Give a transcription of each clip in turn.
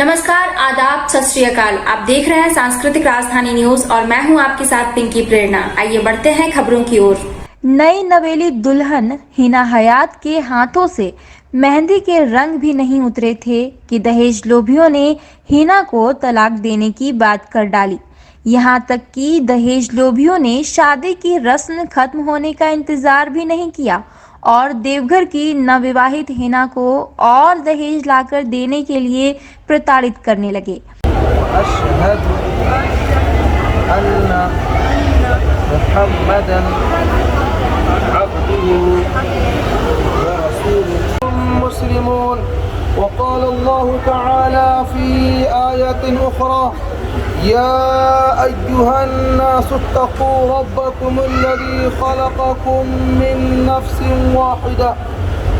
नमस्कार, आदाब, सत श्री अकाल। आप देख रहे हैं सांस्कृतिक राजधानी न्यूज और मैं हूं आपके साथ पिंकी प्रेरणा। आइए बढ़ते हैं खबरों की ओर। नई नवेली दुल्हन हिना हयात के हाथों से मेहंदी के रंग भी नहीं उतरे थे कि दहेज लोभियों ने हिना को तलाक देने की बात कर डाली। यहां तक कि दहेज लोभियों ने शादी की रस्म खत्म होने का इंतजार भी नहीं किया और देवघर की नवविवाहित हिना को और दहेज लाकर देने के लिए प्रताड़ित करने लगे। अशहदु अन्ना मुहम्मदन अब्दुहु व रसूलुहु मुस्लिमून वक़ाल अल्लाहु तआला फ़ी आयतिन उख़रा या अय्युहन नासु इत्तक़ू रब्बकुमुल्लज़ी ख़लक़कुम मिन नफ़्सिन वाहिदा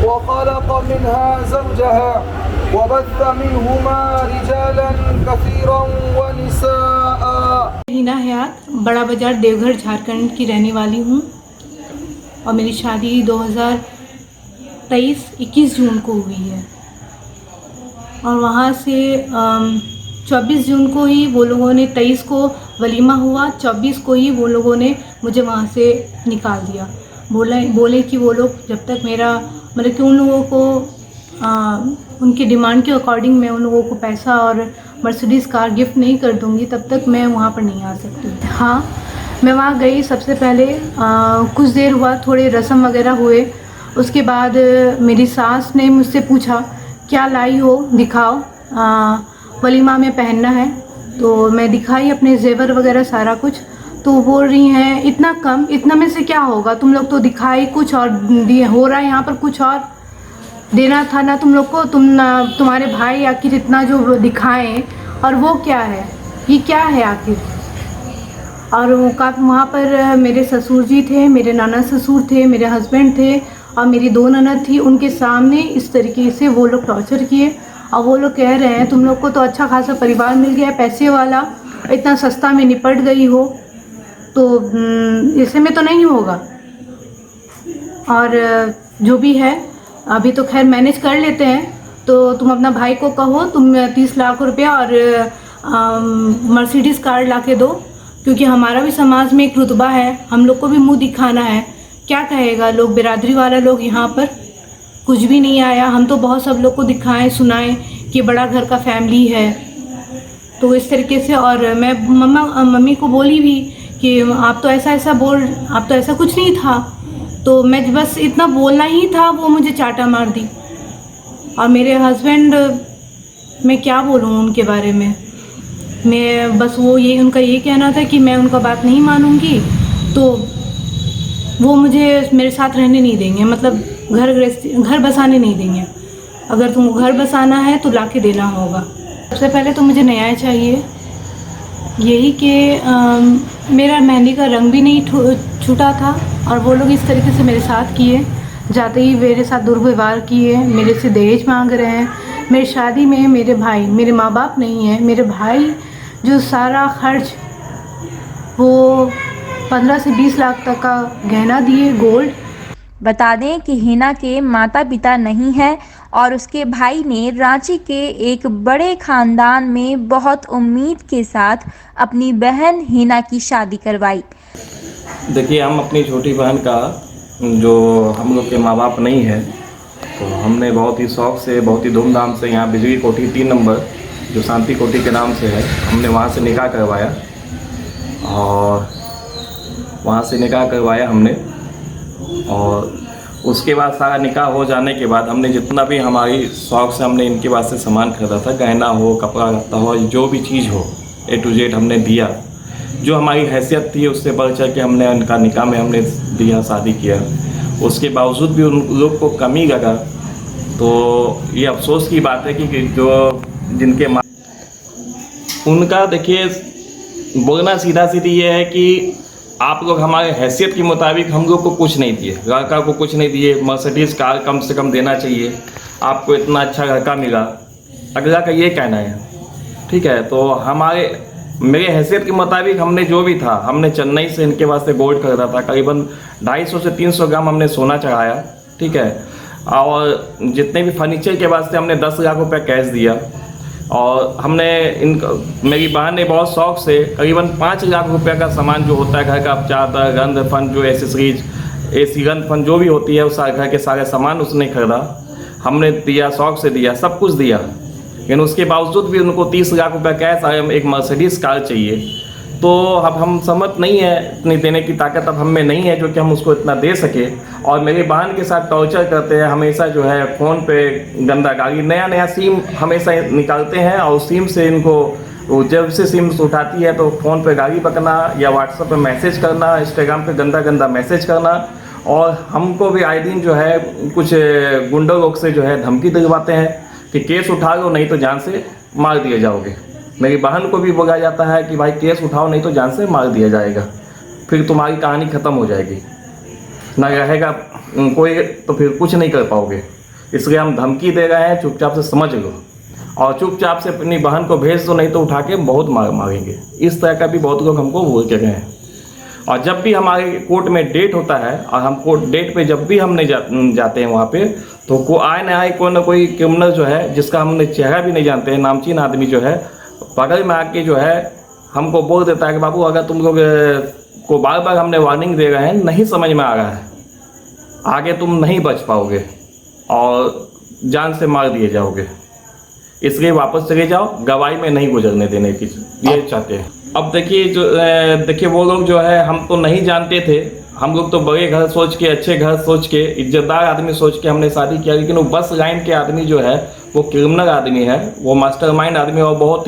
व ख़लक़ मिनहा ज़ौजहा वबत्थ मिनहुमा रिजालन कसीरन व निसाअ। हिना हयात, बड़ा बाजार, देवघर, झारखंड की रहने वाली हूँ और मेरी शादी 2023 21 जून को हुई है और वहाँ से 24 जून को ही वो लोगों ने 23 को वलीमा हुआ, 24 को ही वो लोगों ने मुझे वहाँ से निकाल दिया। बोले कि वो लोग जब तक मेरा मतलब कि उन लोगों को उनकी डिमांड के अकॉर्डिंग मैं उन लोगों को पैसा और मर्सिडीज़ कार गिफ्ट नहीं कर दूंगी तब तक मैं वहाँ पर नहीं आ सकती। हाँ, मैं वहाँ गई। सबसे पहले कुछ देर हुआ, थोड़े रस्म वगैरह हुए। उसके बाद मेरी सास ने मुझसे पूछा क्या लाई हो, दिखाओ, वलीमा में पहनना है। तो मैं दिखाई अपने जेवर वगैरह सारा कुछ। तो बोल रही हैं इतना कम, इतना में से क्या होगा, तुम लोग तो दिखाई कुछ और दिए, हो रहा है यहाँ पर कुछ और देना था ना तुम लोग को, तुम्हारे भाई आखिर इतना जो दिखाएं और वो क्या है, ये क्या है आखिर। और वहाँ पर मेरे ससुर जी थे, मेरे नाना ससुर थे, मेरे हस्बैंड थे और मेरी 2 ननद थी। उनके सामने इस तरीके से वो लोग टॉर्चर किए और वो लोग कह रहे हैं तुम लोग को तो अच्छा खासा परिवार मिल गया, पैसे वाला, इतना सस्ता में निपट गई हो, तो ऐसे में तो नहीं होगा। और जो भी है अभी तो खैर मैनेज कर लेते हैं, तो तुम अपना भाई को कहो तुम 30 लाख रुपया और मर्सिडीज़ कार ला के दो, क्योंकि हमारा भी समाज में एक रुतबा है, हम लोग को भी मुंह दिखाना है। क्या कहेगा लोग, बिरादरी वाला लोग यहाँ पर कुछ भी नहीं आया। हम तो बहुत सब लोग को दिखाएं सुनाएं कि बड़ा घर का फैमिली है। तो इस तरीके से और मैं मम्मी को बोली भी कि आप तो ऐसा कुछ नहीं था। तो मैं बस इतना बोलना ही था, वो मुझे चाटा मार दी। और मेरे हस्बैंड, मैं क्या बोलूँ उनके बारे में, मैं बस उनका ये कहना था कि मैं उनका बात नहीं मानूंगी तो वो मुझे मेरे साथ रहने नहीं देंगे, मतलब घर बसाने नहीं देंगे। अगर तुमको घर बसाना है तो लाके देना होगा। सबसे पहले तो मुझे न्याय चाहिए, यही कि मेरा मेहंदी का रंग भी नहीं छूटा था और वो लोग इस तरीके से मेरे साथ किए, जाते ही मेरे साथ दुर्व्यवहार किए, मेरे से दहेज मांग रहे हैं। मेरी शादी में मेरे भाई, मेरे माँ बाप नहीं हैं, मेरे भाई जो सारा खर्च वो 15 से 20 लाख तक का गहना दिए, गोल्ड। बता दें कि हिना के माता पिता नहीं हैं और उसके भाई ने रांची के एक बड़े खानदान में बहुत उम्मीद के साथ अपनी बहन हिना की शादी करवाई। देखिए, हम अपनी छोटी बहन का, जो हम लोग के माँ बाप नहीं है, तो हमने बहुत ही शौक़ से, बहुत ही धूमधाम से यहाँ बिजली कोठी 3 नंबर जो शांति कोठी के नाम से है, हमने वहाँ से निकाह करवाया। और वहाँ से निकाह करवाया हमने और उसके बाद सारा निकाह हो जाने के बाद हमने जितना भी हमारी शौक़ से हमने इनके वास्ते सामान खरीदा था, गहना हो, कपड़ा लत्ता हो, जो भी चीज़ हो A to Z हमने दिया। जो हमारी हैसियत थी उससे बढ़ चढ़ के हमने उनका निकाह में हमने दिया, शादी किया। उसके बावजूद भी उन लोग को कमी लगा। तो ये अफसोस की बात है कि जो जिनके उनका, देखिए, बोलना सीधा सीधी ये है कि आप लोग हमारे हैसियत के मुताबिक हम लोग को कुछ नहीं दिए, लड़का को कुछ नहीं दिए। मर्सिडीज़ कार कम से कम देना चाहिए, आपको इतना अच्छा लड़का मिला, अगला का ये कहना है, ठीक है। तो मेरे हैसियत के मुताबिक हमने जो भी था, हमने चेन्नई से इनके वास्ते गोल्ड खरीदा था, करीबन 250 से 300 ग्राम हमने सोना चढ़ाया, ठीक है। और जितने भी फर्नीचर के वास्ते हमने 10 लाख रुपये कैश दिया। और हमने मेरी बहन ने बहुत शौक से करीबन 5 लाख रुपए का सामान जो होता है घर का, चादर, गंद फंड, जो एसेसरीज, एसी गंद फंड जो भी होती है, उस घर के सारे सामान उसने खरीदा। हमने दिया, शौक से दिया, सब कुछ दिया, लेकिन उसके बावजूद भी उनको 30 लाख रुपए कैश आए, एक मर्सिडीज कार चाहिए। तो अब हम समझ नहीं है, इतनी देने की ताकत अब हम में नहीं है जो कि हम उसको इतना दे सके। और मेरी बहन के साथ टॉर्चर करते हैं हमेशा, जो है फ़ोन पे गंदा गाली, नया नया सिम हमेशा निकालते हैं और सिम से इनको, जब से सिम उठाती है तो फ़ोन पे गाली बकना या व्हाट्सएप पे मैसेज करना, इंस्टाग्राम पे गंदा गंदा मैसेज करना। और हमको भी आए दिन जो है कुछ गुंडों लोग से जो है धमकी दिलवाते हैं कि केस उठा लो नहीं तो जान से मार दिए जाओगे। मेरी बहन को भी बोला जाता है कि भाई केस उठाओ नहीं तो जान से मार दिया जाएगा, फिर तुम्हारी कहानी ख़त्म हो जाएगी, ना रहेगा कोई तो फिर कुछ नहीं कर पाओगे। इसलिए हम धमकी दे रहे हैं, चुपचाप से समझ लो और चुपचाप से अपनी बहन को भेज दो, नहीं तो उठा के बहुत मारेंगे। इस तरह का भी बहुत लोग हमको बोल के गए हैं। और जब भी हमारे कोर्ट में डेट होता है और हम कोर्ट डेट पे जब भी हमने जाते हैं वहाँ पे, तो आए ना आए कोई ना कोई क्रिमिनल जो है, जिसका हमने चेहरा भी नहीं जानते हैं, नामचीन आदमी जो है बगल में आके जो है हमको बोल देता है कि बाबू अगर तुम लोग को बार बार हमने वार्निंग दे रहे हैं, नहीं समझ में आ रहा है, आगे तुम नहीं बच पाओगे और जान से मार दिए जाओगे, इसलिए वापस चले जाओ, गवाही में नहीं गुजरने देने की ये चाहते हैं। अब देखिए वो लोग जो है, हम तो नहीं जानते थे, हम लोग तो बड़े घर सोच के, अच्छे घर सोच के, इज्जतदार आदमी सोच के हमने शादी किया, लेकिन वो बस लाइन के आदमी जो है वो क्रिमिनल आदमी है, वो मास्टरमाइंड आदमी और बहुत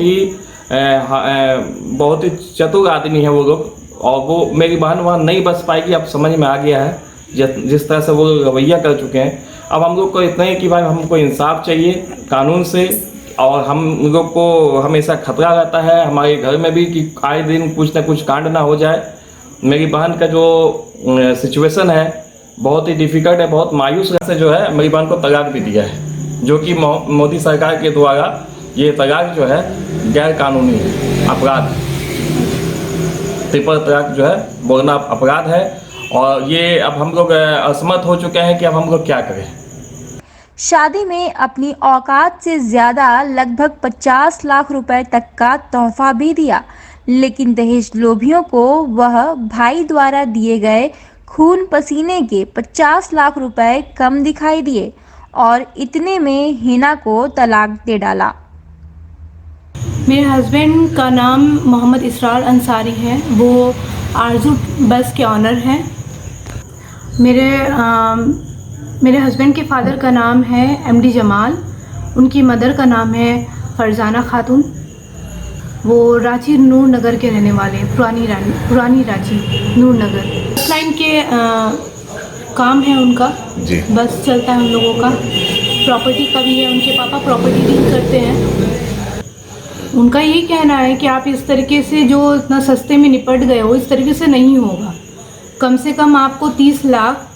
ही चतुर आदमी है वो लोग। और वो मेरी बहन वहाँ नहीं बस पाएगी, अब समझ में आ गया है जिस तरह से वो रवैया कर चुके हैं। अब हम लोग को इतना है कि भाई हमको इंसाफ चाहिए कानून से, और हम लोग को हमेशा खतरा रहता है हमारे घर में भी कि आए दिन कुछ ना कुछ कांड ना हो जाए। मेरी बहन का जो सिचुएशन है बहुत ही डिफ़िकल्ट है, बहुत मायूस से जो है मेरी बहन को तलाक भी दिया है, जो कि मोदी सरकार के द्वारा ये तलाक जो है गैर कानूनी है, अपराध, ट्रिपल तलाक जो है बोलना अपराध है। और ये अब हम लोग असमर्थ हो चुके हैं कि अब हम लोग क्या करें। शादी में अपनी औकात से ज्यादा लगभग 50 लाख रुपए तक का तोहफा भी दिया, लेकिन दहेज लोभियों को वह भाई द्वारा दिए गए खून पसीने के 50 लाख रुपए कम दिखाई दिए और इतने में हिना को तलाक दे डाला। मेरे हस्बैंड का नाम मोहम्मद इसरार अंसारी है, वो आरजू बस के ऑनर हैं। मेरे हस्बैंड के फादर का नाम है एमडी जमाल, उनकी मदर का नाम है फरजाना खातून, वो रांची नूर नगर के रहने वाले हैं, पुरानी रांची नूर नगर। बस लाइन के काम है उनका जी, बस चलता है उन लोगों का, प्रॉपर्टी का भी है, उनके पापा प्रॉपर्टी डील करते हैं। उनका यही कहना है कि आप इस तरीके से जो इतना सस्ते में निपट गए हो, इस तरीके से नहीं होगा, कम से कम आपको 30 लाख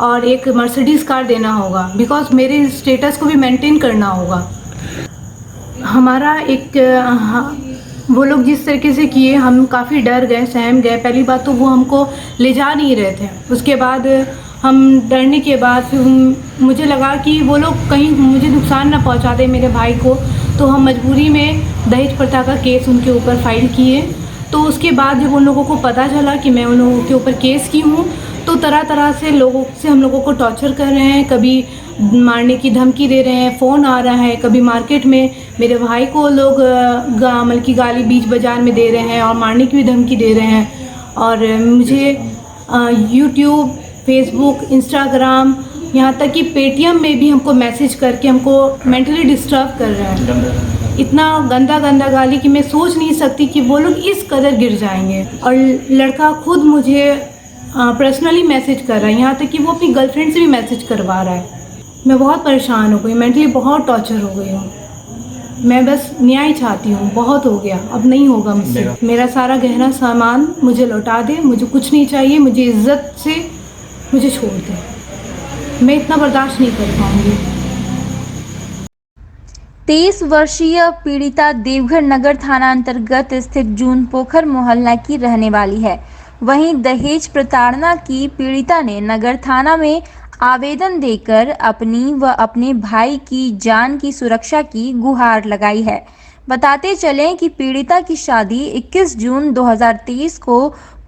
और एक मर्सिडीज़ कार देना होगा, बिकॉज मेरे स्टेटस को भी मेंटेन करना होगा। हमारा वो लोग जिस तरीके से किए, हम काफ़ी डर गए, सहम गए। पहली बात तो वो हमको ले जा नहीं रहे थे, उसके बाद हम डरने के बाद फिर मुझे लगा कि वो लोग कहीं मुझे नुकसान ना पहुंचा दे मेरे भाई को, तो हम मजबूरी में दहेज प्रथा का केस उनके ऊपर फाइल किए। तो उसके बाद जब उन लोगों को पता चला कि मैं उन लोगों के ऊपर केस की हूँ, तो तरह तरह से लोगों से हम लोगों को टॉर्चर कर रहे हैं, कभी मारने की धमकी दे रहे हैं, फ़ोन आ रहा है, कभी मार्केट में मेरे भाई को लोग मतलब की गाली बीच बाज़ार में दे रहे हैं और मारने की भी धमकी दे रहे हैं। और मुझे यूट्यूब, फेसबुक, इंस्टाग्राम, यहाँ तक कि पेटीएम में भी हमको मैसेज करके हमको मेंटली डिस्टर्ब कर रहे हैं। इतना गंदा गाली कि मैं सोच नहीं सकती कि वो लोग इस कदर गिर जाएंगे। और लड़का खुद मुझे पर्सनली मैसेज कर रहा है, यहाँ तक कि वो अपनी गर्लफ्रेंड से भी मैसेज करवा रहा है। मैं बहुत परेशान हो गई, मेंटली बहुत टॉर्चर हो गई हूँ। मैं बस न्याय चाहती हूँ, बहुत हो गया, अब नहीं होगा मुझसे। मेरा सारा गहना सामान मुझे लौटा दे, मुझे कुछ नहीं चाहिए, मुझे इज्जत से मुझे छोड़ दे, मैं इतना बर्दाश्त नहीं कर पाऊँगी। 23 वर्षीय पीड़िता देवघर नगर थाना अंतर्गत स्थित जून पोखर मोहल्ला की रहने वाली है। वहीं दहेज प्रताड़ना की पीड़िता ने नगर थाना में आवेदन देकर अपनी व अपने भाई की जान की सुरक्षा की गुहार लगाई है। बताते चलें कि पीड़िता की शादी 21 जून 2023 को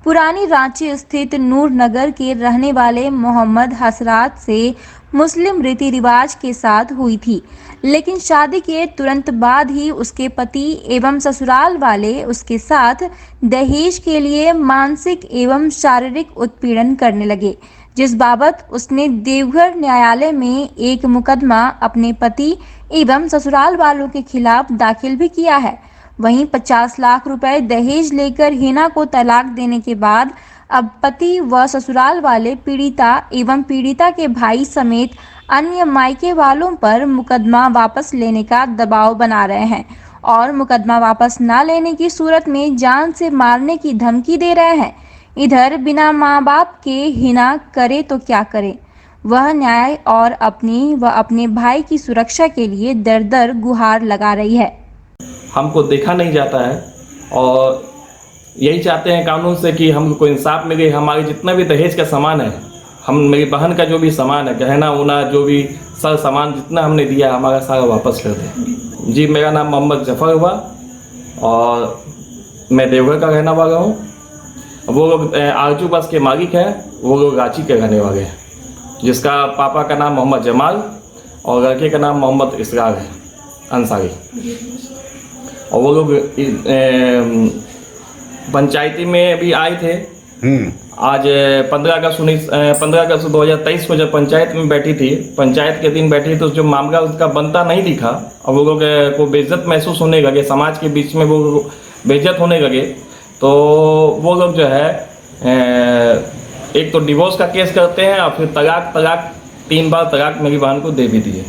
पुरानी रांची स्थित नूर नगर के रहने वाले मोहम्मद हसरात से मुस्लिम रीति रिवाज के साथ हुई थी, लेकिन शादी के तुरंत बाद ही उसके पति एवं ससुराल वाले उसके साथ दहेज के लिए मानसिक एवं शारीरिक उत्पीड़न करने लगे, जिस बाबत उसने देवघर न्यायालय में एक मुकदमा अपने पति एवं ससुराल वालों के खिलाफ दाखिल भी किया है। वहीं 50 लाख रुपए दहेज लेकर हिना को तलाक देने के बाद अब पति व ससुराल वाले पीड़िता एवं पीड़िता के भाई समेत अन्य मायके वालों पर मुकदमा वापस लेने का दबाव बना रहे हैं और मुकदमा वापस न लेने की सूरत में जान से मारने की धमकी दे रहे हैं। इधर बिना माँ बाप के हिना करे तो क्या करे, वह न्याय और अपनी व अपने भाई की सुरक्षा के लिए दर दर गुहार लगा रही है। हमको देखा नहीं जाता है और यही चाहते हैं कानून से कि हमको इंसाफ मिले। हमारे जितना भी दहेज का सामान है, हम मेरी बहन का जो भी सामान है, गहना उना जो भी सारा सामान जितना हमने दिया हमारा सारा वापस कर दें। जी, मेरा नाम मोहम्मद जफ़र हुआ और मैं देवघर का रहने वाला हूँ। वो लोग आरजू बस के मालिक हैं, वो लोग रांची के रहने वाले हैं, जिसका पापा का नाम मोहम्मद जमाल और लड़के का नाम मोहम्मद इसरार है अंसारी। और वो लोग पंचायती में भी आए थे। आज 15 अगस्त 2023 को जब पंचायत में बैठी थी, पंचायत के दिन बैठी तो जो मामला उसका बनता नहीं दिखा और वो लोग को बेइज्जत महसूस होने लगे, समाज के बीच में वो बेइज्जत होने लगे, तो वो लोग जो है एक तो डिवोर्स का केस करते हैं और फिर तलाक 3 बार तलाक मेरी बहन को दे भी दिए।